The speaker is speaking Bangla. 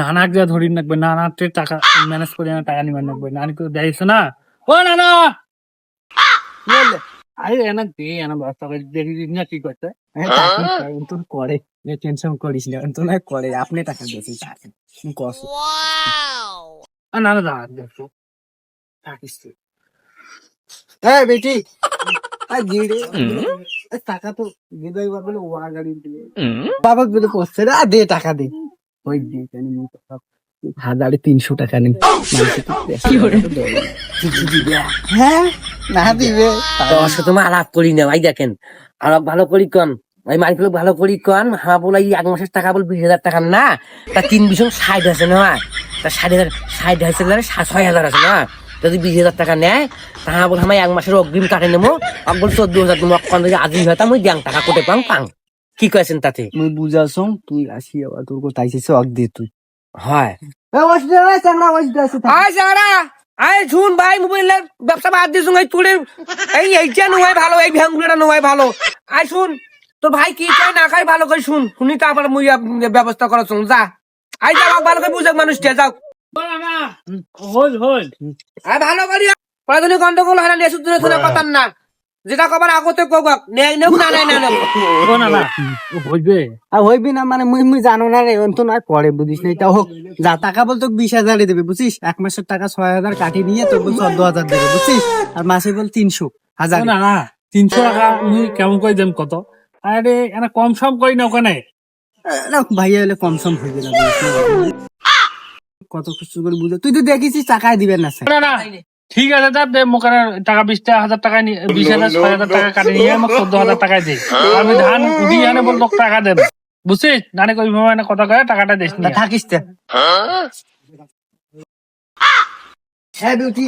নানাক যা ধরি রাখবে, নানাতে টাকা ম্যানেজ করে টাকা নিবার রাখবে, নানি করে দেয়ছো না। ও নানা আরে এনা দে, এনা ব্যবস্থা করে দেখি না কি করতে। তোর করে টেনশন করিস না, তো না করে আপনি টাকা দিয়েছি কস। না না দাঁড়া দেখো থাকিস তুই। হ্যাঁ বেটি টাকা তো দিদাই বলে ওয়া গাড়ি দিয়ে বাবা বলে করছে রে, দে টাকা দে। ওই দিয়ে 1300 টাকা নেই। হ্যাঁ না দিবে তোর সাথে তোমার আলাপ করি না ভাই, দেখেন আলাপ ভালো করি কন ভাই, মাইকেল ভালো করি কন। হ্যাঁ বলে এক মাসের টাকা বল 20,000 টাকা না, তা 3 60 আছে না, তা 60 আছে 6,000 আছে না। যদি 20,000 টাকা নেয় তাহা বল আমি 1 মাসের অগ্রিম কাটে নেবো, বল 14,000 তুমি অক্ষণ থেকে আজি হতাম ওই ব্যাংক টাকা কোটে পাং পাং। কি কয়েছেন তাতে? মুই বুঝাছ তুই আসি আবার তোর কোথায় অক দে তুই। হয় আয় আয় শুন ভাই, মোবাইলের ব্যবসা বাদ দিস তুলে এইটা নয় ভালো, এই ভ্যাংগুলোটা নয় ভালো। আয় শুন তোর ভাই কি চাই না খাই ভালো করে শুন, শুনি তারপর মুই ব্যবস্থা করা শুন। যা আই যা ভালো করে বুঝাক মানুষটা, যাও হল হল আয় ভালো করি পড়াশোনা গন্ডগোল হয় না, নেশুদ্ধ কথা না, যেটা কবার আগতে কক নেই নেব না নাই না নেব। ও নানা ও বুঝবে আর হইবি না মানে মুই জানো না রে, তো নয় পরে বুঝিস না। এটা হোক যা টাকা বল তোকে 20,000 দেবে বুঝছিস, 1 মাসের টাকা 6,000 কাটিয়ে নিয়ে তোর বল 14,000 দেবে বুঝছিস, আর মাসে বল 300,000। ও নানা 300 টাকা মুই কেমন করে দেম কত? আরে এনা কম সম করি না ওখানে। ভাইয়া হলে কম সম হয়ে গেল কত কিছু করে বুঝে, তুই তো দেখিস টাকায় দিবেন না স্যার। না না ঠিক আছে যা দে, মোকানে টাকা 20,000 টাকা 20,000 6,000 টাকা কাটে নিয়ে আমার 14,000 টাকায় দে। আমি ধান দিয়ে আনে বল তোকে টাকা দেবে বুঝছিস, নানি কই ভাবে কথা কয়ে টাকাটা দিস না। থাকিস তো হ্যাঁ বিউটি।